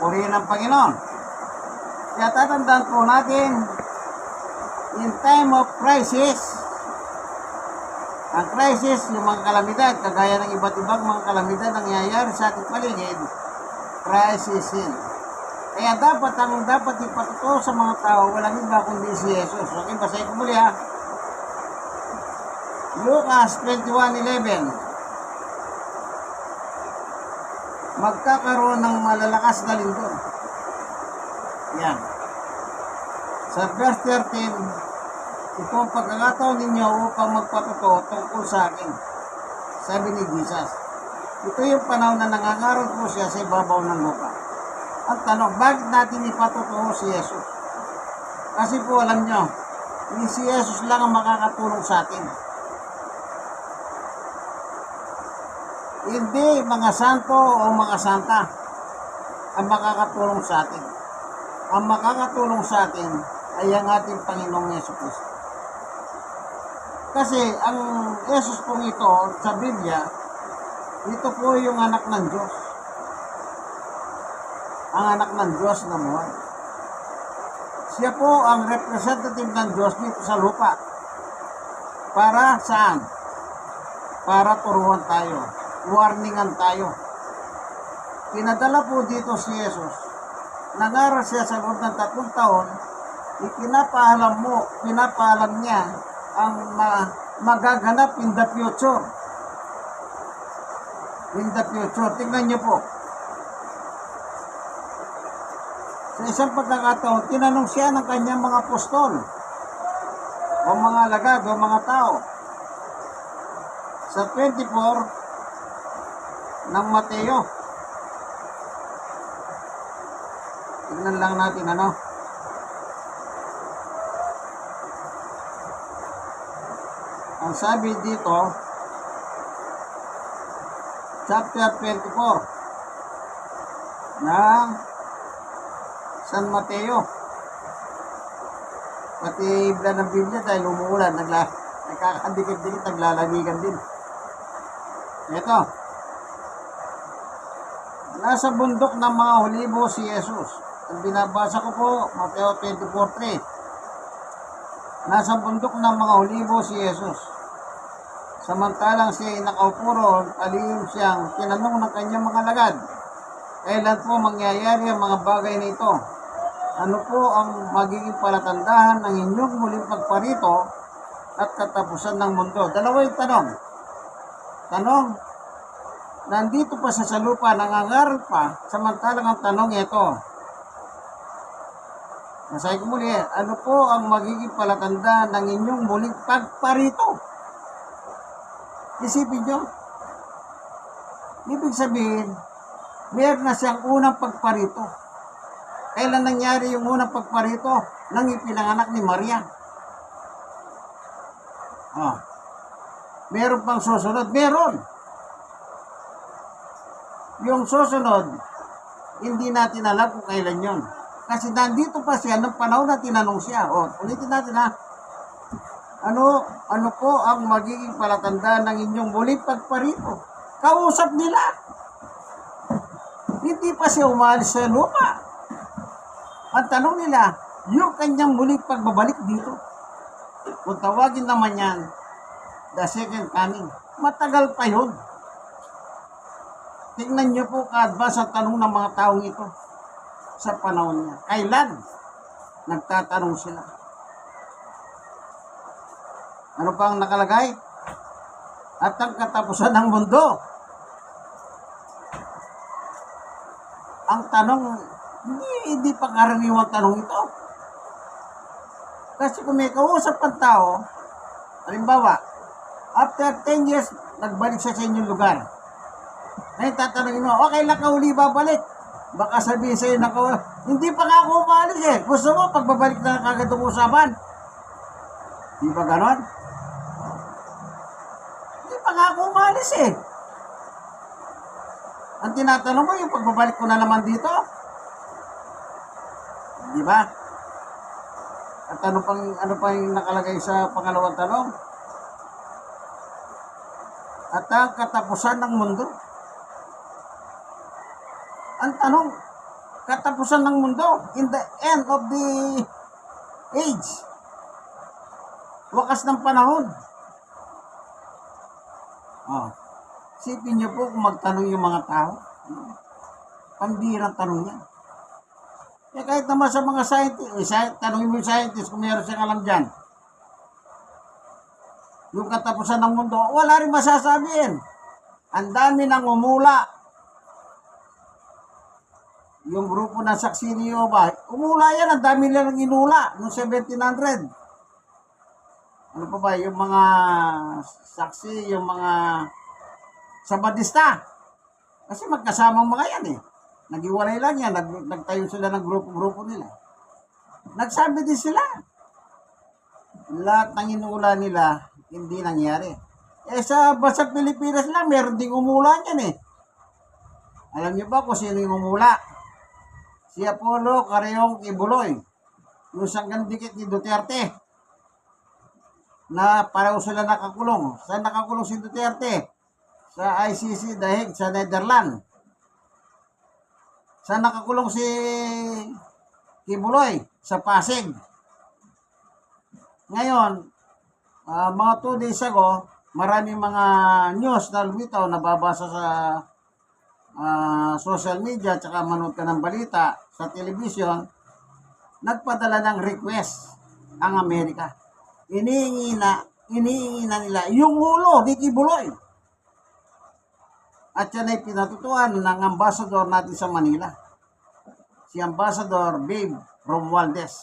Purihin ang Panginoon. Kaya tatandaan po natin, in time of crisis, ang crisis, yung mga kalamidad, kagaya ng iba't ibang mga kalamidad na nangyayari sa ating paligid, crisis yun. Kaya dapat ipatuto sa mga tao, walang iba kundi si Jesus. Okay, basahin ko muli ha. Lucas 21:11. Magkakaroon ng malalakas na lindol. Yan. Sa verse 13, ito ang pagkakataon ninyo upang magpatuto tungkol sa akin. Sabi ni Jesus. Ito yung panahon na nangangarap po siya sa ibabaw ng lupa. Ang tanong, bakit natin ipatutuo si Jesus? Kasi po alam nyo, hindi si Jesus lang ang makakatulong sa atin. Hindi mga santo o mga santa ang makakatulong sa atin. Ang makakatulong sa atin ay ang ating Panginoong Jesucristo. Kasi ang Jesus pong ito sa Biblia, ito po yung anak ng Diyos. Ang anak ng Diyos na buhay. Siya po ang representative ng Diyos dito sa lupa. Para saan? Para turuan tayo. Warningan tayo. Pinadala po dito si Jesus. Nangaral siya sa loob ng 3 taon. Pinapaalam niya ang magaganap in the future. In the future. Tingnan niyo po. Sa isang pagkakataon, tinanong siya ng kanyang mga apostol o mga alagad o mga tao. Sa 24 ng Mateo. Tignan lang natin ano. Ang sabi dito, chapter 24 ng San Mateo. Pati ibla ng Biblia dahil umuulan, nagkakadikit-dikit, naglalamigan din. Ito. Nasa bundok ng mga olibo si Jesus. Ang binabasa ko po, Mateo 24:3. Nasa bundok ng mga olibo si Jesus. Samantalang siya ay nakaupo roon, palihim siyang tinanong ng kanyang mga alagad, kailan po mangyayari ang mga bagay na ito? Ano po ang magiging palatandahan ng inyong muling pagparito at katapusan ng mundo? Dalawa yung tanong. Tanong, nandito pa siya sa lupa, nangangaral pa, samantalang ang tanong ito. Masahin ko muli, ano po ang magiging palatandaan ng inyong muling pagparito? Isipin nyo. Ibig sabihin, meron na siyang unang pagparito. Kailan nangyari yung unang pagparito? Nang ipinanganak ni Maria. Meron pang susunod? Meron. Yung susunod, hindi natin alam kung kailan yon. Kasi nandito pa siya ng panahon na tinanong siya. Ulitin natin ha. Ano po ang magiging palatandaan ng inyong muling pagparito? Kausap nila. Hindi pa siya umalis sa lupa. Ang tanong nila, yung kanyang muling pagbabalik dito. Kung tawagin naman yan, the second coming. Matagal pa yun. Tingnan niyo po ka-advance ang tanong ng mga taong ito sa panahon niya. Kailan? Nagtatanong sila. Ano pa ang nakalagay? At ang katapusan ng mundo. Ang tanong, hindi pang-karaniwang tanong ito. Kasi kung may kausap ang tao, halimbawa, after 10 years, nagbalik siya sa inyong lugar. Ngayon tatanungin mo, okay lang ka uli babalik? Baka sabihin sa'yo na hindi pa nga ako umalis eh. Gusto mo, pagbabalik na kagad ang usapan? Di ba ganon? Hindi pa nga ako umalis eh. Ang tinatanong mo, yung pagbabalik ko na naman dito? Di ba? At ano pang nakalagay sa pangalawang tanong? At ang katapusan ng mundo. Ang tanong, katapusan ng mundo, in the end of the age. Wakas ng panahon. Oh. Sipin niyo po kung magtanong yung mga tao. Pambirang tanong yan. Kahit naman sa mga scientist, tanongin mo yung scientist kung meron siyang alam dyan. Yung katapusan ng mundo, wala rin masasabihin. Ang dami nang umula. Yung grupo ng saksi ni Jehovah, umula yan, ang dami nilang inula noong 1700. Ano pa ba, yung mga saksi, yung mga Sabadista. Kasi magkasamang mga yan eh. Nag-iwalay lang yan, nagtayo sila ng grupo-grupo nila. Nagsabi din sila. Lahat ng inula nila, hindi nangyari. Sa Basag Pilipinas lang, meron ding umulan yan eh. Alam niyo ba kung sino yung umula? Si Apollo Carreong Kibuloy. Yung sanggang dikit ni Duterte. Na pareho sila nakakulong. Saan nakakulong si Duterte? Sa ICC dahil sa Netherlands. Saan nakakulong si Kibuloy? Sa Pasig. Ngayon, mga 2 days ago, maraming mga news na lumitaw, nababasa sa social media, tsaka manood ka ng balita sa television, nagpadala ng request ang Amerika. Iniingi na nila yung ulo ni Kibuloy. At yan ay pinatutuan ng ambassador natin sa Manila. Si Ambassador Babe Romualdez.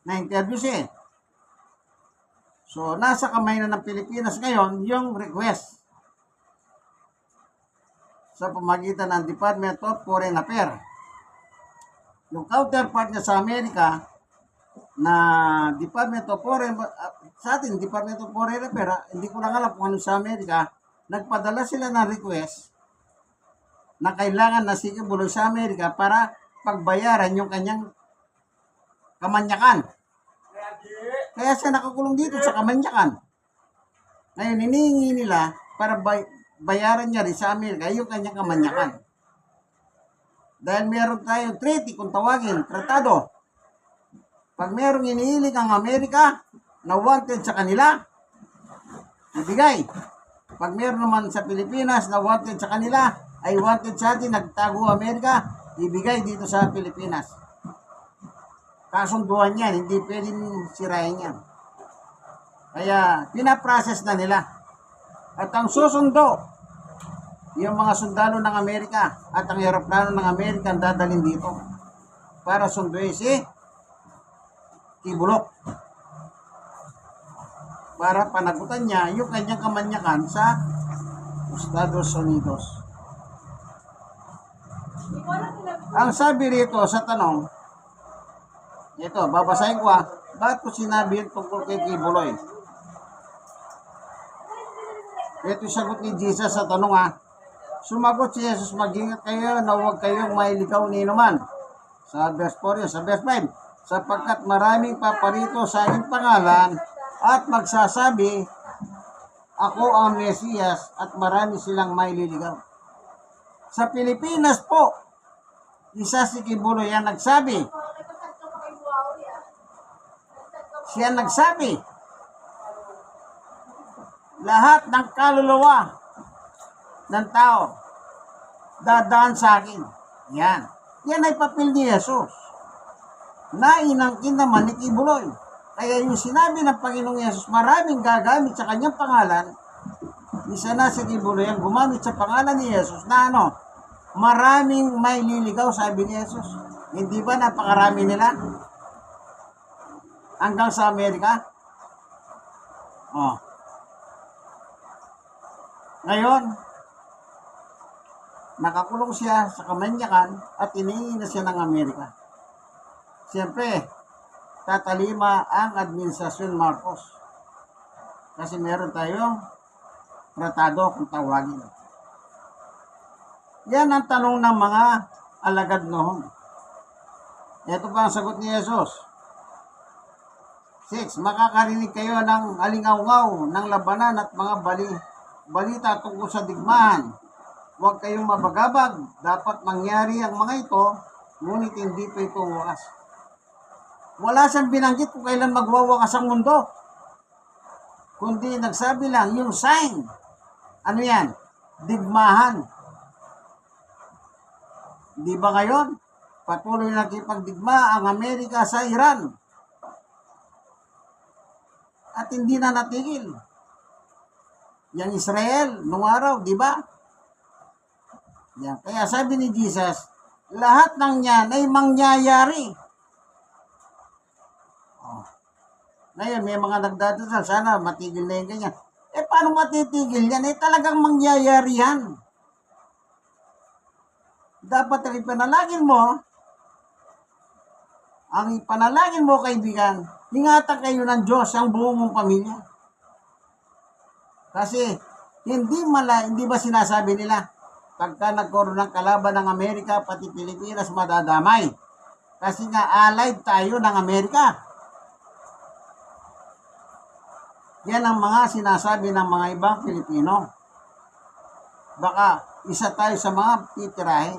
Na-interview siya. So, nasa kamay na ng Pilipinas ngayon yung request sa pamagitan ng Department of Foreign Affairs. Yung counterpart niya sa Amerika na Department of Foreign, sa atin, Department of Foreign Affairs, hindi ko lang alam kung ano sa Amerika, nagpadala sila ng request na kailangan na si Kibuloy sa Amerika para pagbayaran yung kanyang kamanyakan. Kaya siya nakakulong dito sa kamanyakan. Ngayon, hinihingi nila para bayaran niya rin sa Amerika yung kanyang kamanyakan. Dahil meron tayong treaty, kung tawagin, tratado. Pag merong inihiling ang Amerika na wanted sa kanila, ibigay. Pag meron naman sa Pilipinas na wanted sa kanila, ay wanted sa atin, nagtago Amerika, ibigay dito sa Pilipinas. Kasunduan yan, hindi pwedeng sirain yan. Kaya, pinaprocess na nila. At ang susundo, yung mga sundalo ng Amerika at ang aeroplano ng Amerika ang dadalhin dito para sunduin si Kibulok. Para panagutan niya yung kanyang kamanyakan sa Estados Unidos. Ang sabi rito sa tanong, ito, babasahin ko bakit ko sinabi tungkol kay Kibuloy? Ito yung sagot ni Jesus sa tanong Sumagot si Jesus, mag-ingat kayo na huwag kayong mailigaw ni inuman. Sa verse 4 sa verse 5, sapagkat maraming paparito sa aking pangalan at magsasabi, ako ang Mesiyas, at marami silang maililigaw. Sa Pilipinas po, isa si Kibuloy ang nagsabi. Siya nagsabi, lahat ng kaluluwa ng tao dadaan sa akin. Yan. Yan ay papel ni Jesus. Nainangkin naman ni Kibuloy. Kaya yung sinabi ng Panginoong Yesus, maraming gagamit sa kanyang pangalan, isa na si Kibuloy ang gumamit sa pangalan ni Jesus na maraming may liligaw, sabi ni Jesus. Hindi ba napakarami nila? Hanggang sa Amerika? Ngayon, nakakulong siya sa kamanyakan at iniingi na siya ng Amerika. Siyempre, tatalima ang Administrasyon Marcos. Kasi meron tayong tratado kung tawagin. Yan ang tanong ng mga alagad noon. Ito pa ang sagot ni Jesus. 6. Makakarinig kayo ng alingaw-ngaw ng labanan at mga balita tungkol sa digmaan. Huwag kayong mabagabag. Dapat mangyari ang mga ito, ngunit hindi pa ito wakas. Wala siyang binanggit kung kailan magwawakas ang mundo. Kundi nagsabi lang, yung sign. Ano yan? Digmahan. Di ba ngayon? Patuloy na nakipagdigma ang Amerika sa Iran. At hindi na natigil. Yang Israel, nung araw, di ba? Yan. Kaya sabi ni Jesus, lahat ng yan ay mangyayari. Oh. Ngayon, may mga nagdadasal, sana matigil na yung ganyan. Paano matitigil yan? Talagang mangyayari yan. Dapat ang ipanalangin mo, kaibigan, ingatan kayo ng Diyos ang buong mong pamilya. Kasi, hindi ba sinasabi nila, pagka nagkaroon ng kalaban ng Amerika, pati Pilipinas madadamay. Kasi nga, allied tayo ng Amerika. Yan ang mga sinasabi ng mga ibang Pilipino. Baka isa tayo sa mga titirahin.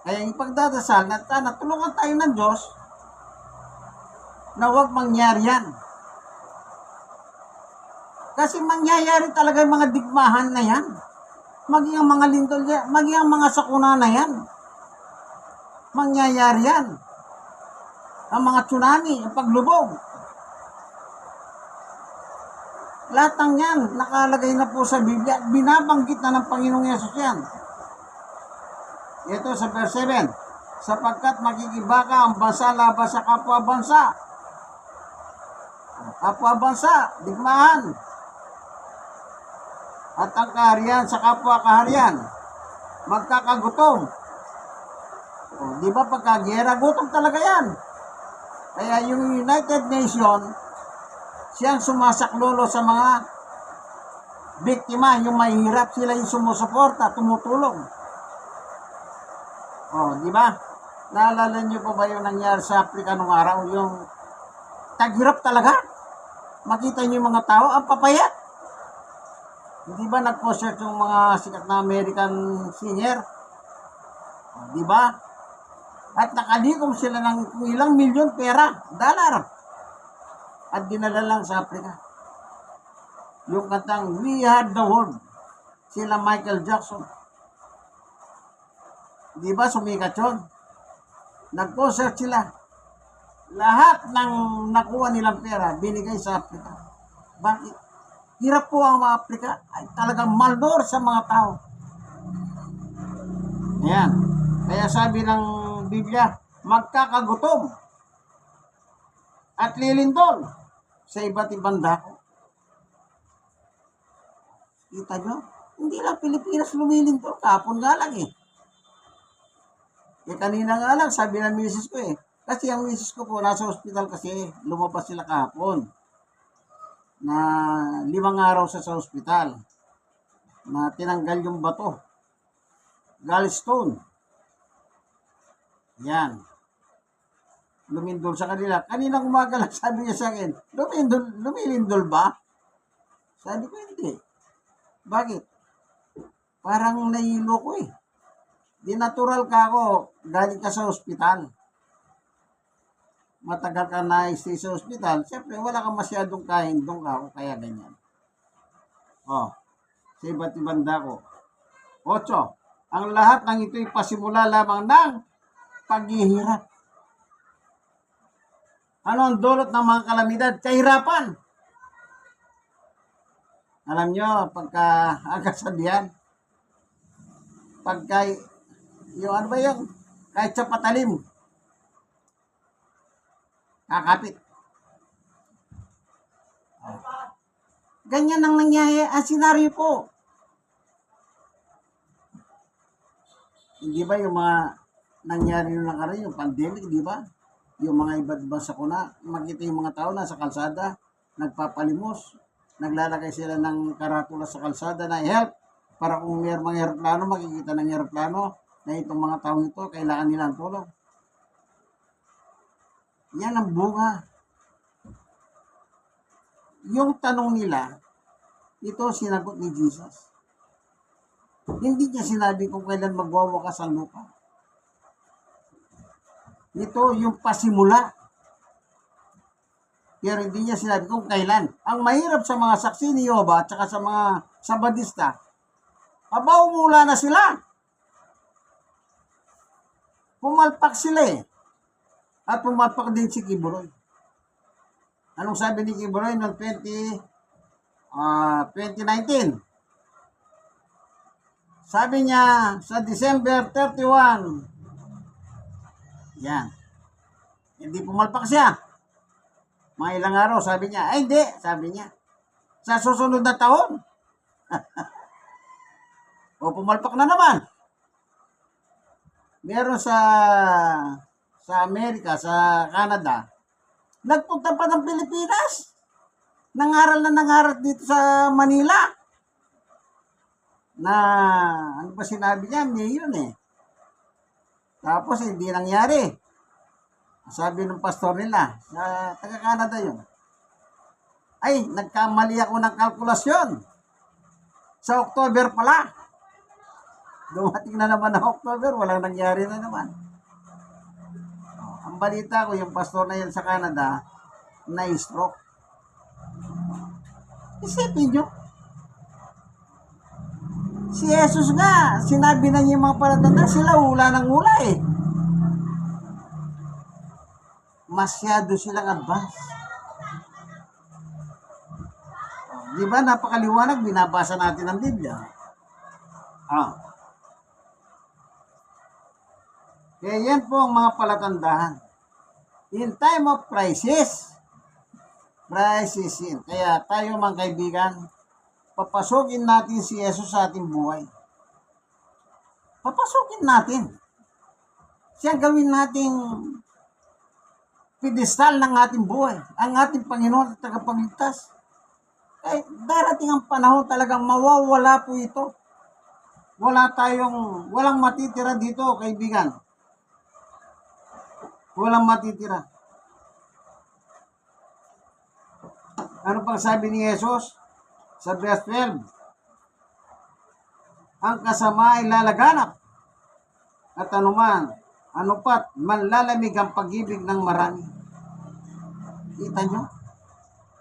Kaya ipagdadasal na tulungan tayo ng Diyos na huwag mangyari yan. Kasi mangyayari talaga yung mga digmahan na yan. Maging ang mga lindol yan, maging ang mga sakuna na yan. Mangyayari yan. Ang mga tsunami, ang paglubog. Lahat ng yan, nakalagay na po sa Biblia. Binabanggit na ng Panginoong Yesus yan. Ito sa verse 7. Sapagkat makikibaka ang bansa laban sa kapwa-bansa. Kapwa-bansa, digmaan. At ang kaharian sa kapwa-kaharian, magkakagutom. Di ba pagkagera, gutom talaga yan. Kaya yung United Nations, siyang sumasaklolo sa mga biktima, yung mahihirap, sila yung sumusuporta, tumutulong. Di ba? Naalala niyo po ba yung nangyari sa Africa nung araw? Yung taghirap talaga. Makita niyo yung mga tao, ang papayat. Hindi ba nag-concert yung mga sikat na American singer? Di ba? At nakalikom sila ng ilang milyon pera, dollar. At dinala lang sa Africa. Yung kantang We Had the World. Sila Michael Jackson. Di ba sumikat yun? Nag-concert sila. Lahat ng nakuha nilang pera, binigay sa Africa. Bakit? Hirap po ang mga Africa. Ay talagang malnor sa mga tao. Ayan. Kaya sabi ng Biblia, magkakagutom at lilindol sa iba't ibang dako. Kita nyo? Hindi lang Pilipinas lumilindol. Kapon nga lang eh. Kanina nga lang, sabi ng misis ko eh. Kasi ang misis ko po, nasa hospital kasi, lumabas sila kahapon. Na 5 araw sa hospital. Na tinanggal yung bato. Gallstone. Yan. Lumindol sa kanila. Kanina umaga lang sabi niya sa akin, lumilindol ba? Sabi ko hindi. Bakit? Parang nahilo ko eh. Di natural ka ako, galing ka sa ospital. Matagal ka na-stay sa ospital, siyempre wala kang masyadong kain, doon ka ako, kaya ganyan. Sa iba't ibang dako. 8. Ang lahat ng ito'y pasimula lamang ng paghihirap. Ano ang dulot ng mga kalamidad? Kahirapan. Alam nyo, pagka agkasabihan, pagka yung ano ba yung kahit sa patalim, kakapit. Ganyan ang nangyayari, senaryo po. Hindi ba yung mga nangyari nung nakaraan, yung pandemic, di ba? Yung mga iba't ibang sakuna, makita yung mga tao na sa kalsada, nagpapalimos, naglalagay sila ng karatula sa kalsada na help, para kung may mga aeroplano, makikita ng aeroplano, na itong mga tao ito, kailangan nilang tulong. Yan ang bunga. Yung tanong nila, ito sinagot ni Jesus. Hindi niya sinabi kung kailan magwawakas ang lupa. Ito yung pasimula. Pero hindi niya sinabi kung kailan. Ang mahirap sa mga saksi ni Yehova at saka sa mga Sabadista, umula na sila. Pumalpak sila eh. At pumalpak din si Kiburoy. Anong sabi ni Kiburoy noong 2019? Sabi niya sa December 31, yan, hindi pumalpak siya. Mga ilang araw, sabi niya, ay hindi, sabi niya. Sa susunod na taon, o pumalpak na naman. Meron sa Amerika, sa Canada, nagpunta pa ng Pilipinas. Nangaral dito sa Manila. Na, ano ba sinabi niya? Ngayon eh. Tapos hindi nangyari. Sabi ng pastor nila, sa taga-Canada yun. Ay, nagkamali ako ng kalkulasyon. Sa October pala. Dumating na naman ng October, walang nangyari na naman. Ang balita ko, yung pastor na yan sa Canada, na-stroke. Isipin nyo. Si Jesus nga, sinabi na niya yung mga palatanda, sila hula ng hula eh. Masyado silang advance. Di ba, napakaliwanag, binabasa natin ang Biblia. Kaya yan po ang mga palatandahan. In time of crisis yun. Kaya tayo mga kaibigan, papasukin natin si Jesus sa ating buhay. Papasukin natin. Siya gawin nating pedestal ng ating buhay. Ang ating Panginoon at tagapagligtas. Ay, darating ang panahon talagang mawawala po ito. Walang matitira dito, kaibigan. Walang matitira. Ano pang sabi ni Jesus? Sa verse 12, ang kasama ay lalaganap. At anupat, manlalamig ang pag-ibig ng marami. Kita nyo?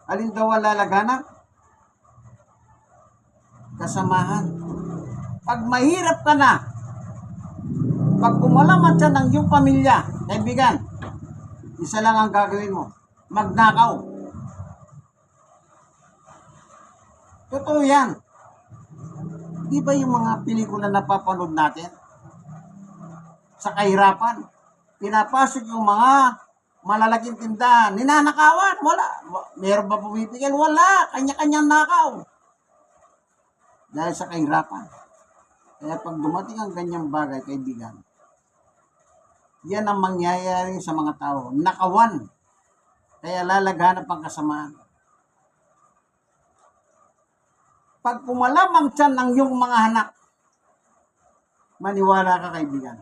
Alin daw ang lalaganap? Kasamahan. Pag mahirap ka na, pag kumalamat siya ng iyong pamilya, kaibigan, isa lang ang gagawin mo, magnakaw. Totoo yan. Di ba yung mga pelikula na napapanood natin? Sa kahirapan, pinapasok yung mga malalaking tindahan, ninanakawan, wala. Meron ba pumipigil? Wala. Kanya-kanyang nakaw. Dahil sa kahirapan. Kaya pag dumating ang ganyang bagay, kaibigan, yan ang mangyayari sa mga tao. Nakawan. Kaya lalaganap ang kasamaan. Pag kumalamang tiyan ng iyong mga anak, maniwala ka, kaibigan.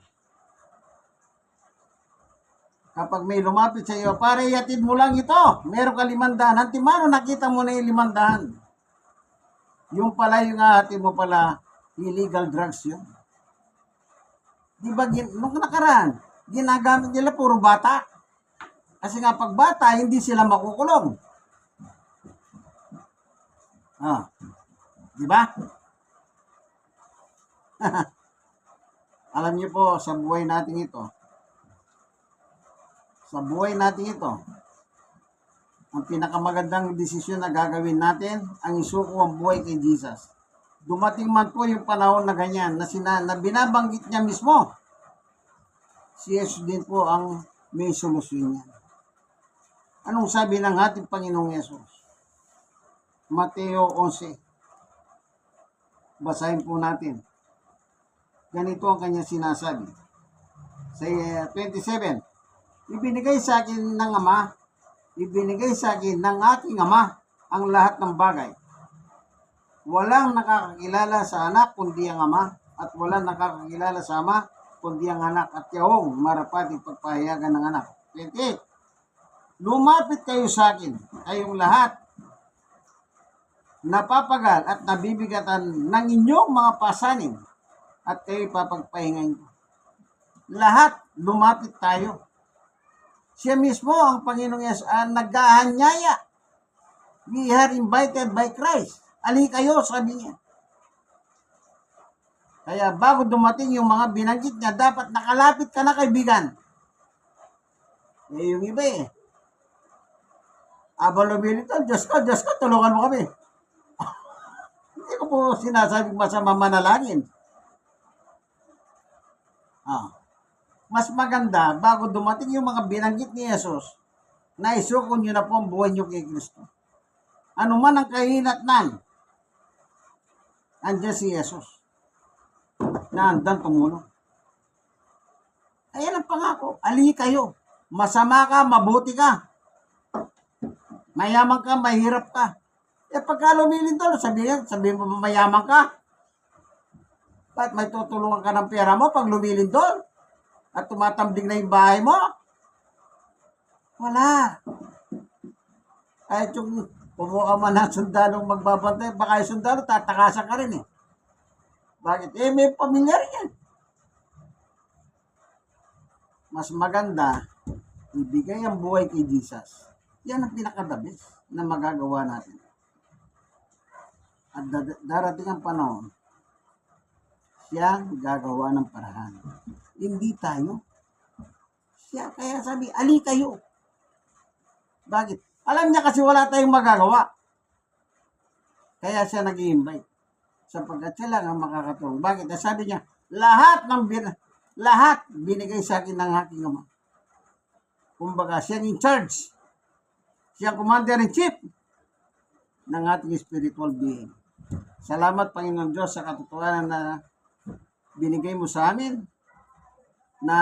Kapag may lumapit sa iyo, pare, yatid mo lang ito. Meron ka 500. Hantimano, nakita mo na yung 500. Yung pala, yung hatid mo pala, illegal drugs yun. Di ba, nung nakaraan, ginagamit nila puro bata. Kasi nga pag bata, hindi sila makukulong. Di ba? Alam niyo po, sa buhay natin ito, ang pinakamagandang desisyon na gagawin natin, ang isuko ang buhay kay Jesus. Dumating man po yung panahon na ganyan, na binabanggit niya mismo, si Jesus din po ang may solusyon niya. Anong sabi ng ating Panginoong Jesus? Mateo 11. Basahin po natin. Ganito ang kanya sinasabi. Sa 27, ibinigay sa akin ng aking Ama ang lahat ng bagay. Walang nakakakilala sa anak kundi ang Ama, at walang nakakakilala sa Ama kundi ang anak, at yahong marapating pagpahayagan ng anak. 28, lumapit kayo sa akin, kayong lahat, napapagal at nabibigatan ng inyong mga pasanin, at kayo ipapagpahingain ko. Lahat lumapit tayo. Siya mismo ang Panginoong Yesus ang nag-aanyaya. We are invited by Christ. Ali kayo, sabi niya. Kaya bago dumating yung mga binanggit niya, dapat nakalapit ka na, kaibigan. Yung iba Habang lumilito, Diyos ko, tulungan mo kami. Hindi ko po sinasabing masama manalangin. Mas maganda, bago dumating yung mga binanggit ni Jesus, na isuko nyo na po ang buhay nyo kay Kristo. Ano man ang kahinatnan, andiyan si Jesus na handang tumulong. Ayan ang pangako. Ali kayo. Masama ka, mabuti ka. Mayaman ka, mahirap ka. Pagka lumilindol, sabihin mo mayaman ka. Ba't may tutulungan ka ng pera mo pag lumilindol? At tumatambling na yung bahay mo? Wala. Kahit yung kumuha man ng sundalong magbabantay, baka yung sundalo, tatakasan ka rin Bakit? May pamilya rin yan. Mas maganda, ibigay ang buhay kay Jesus. Yan ang pinakadabis na magagawa natin. At darating ang panahon, siya gagawa ng paraan. Hindi tayo. Siya, kaya sabi, ali kayo. Bakit? Alam niya kasi wala tayong magagawa. Kaya siya nag-i-invite. Sapagkat siya lang ang makakatulong. Bakit? Sabi niya, lahat binigay sa akin ng aking Ama. Kumbaga, siya in charge. Siya commander-in-chief ng ating spiritual being. Salamat, Panginoon Diyos, sa katotohanan na binigay mo sa amin na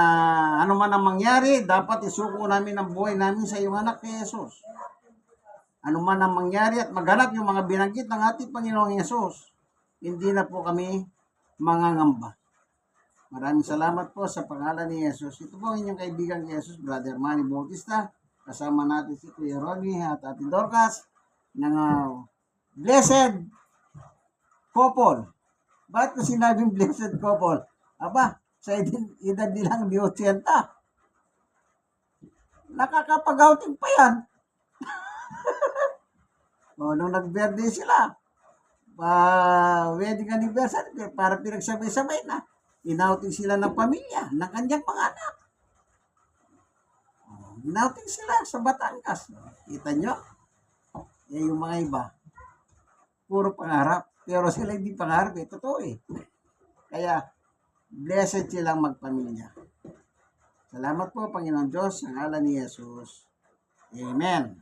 ano man ang mangyari, dapat isuko namin ang buhay namin sa iyong anak ni Jesus. Ano man ang mangyari at maghanap yung mga binanggit ng ating Panginoong Jesus, hindi na po kami mangangamba. Maraming salamat po sa pangalan ni Jesus. Ito po ang inyong kaibigan ni Jesus, Brother Manny Bautista. Kasama natin si Kuya Ronnie at Ate Dorcas ng Blessed Couple. Bakit ko sinabing Blessed Couple? Aba, sa edad nilang di 80. Nakakapag-outing pa yan. Nung nag-birthday sila, wedding anniversary, para pinagsabay-sabay na. Inouting sila ng pamilya, ng kanyang mga anak. Inouting sila sa Batangas. Kita nyo? Yung mga iba, puro pangarap. Pero sila hindi pangarap. Totoo Kaya, blessed silang magpamilya. Salamat po, Panginoon Diyos, sa ngalan ni Jesus. Amen.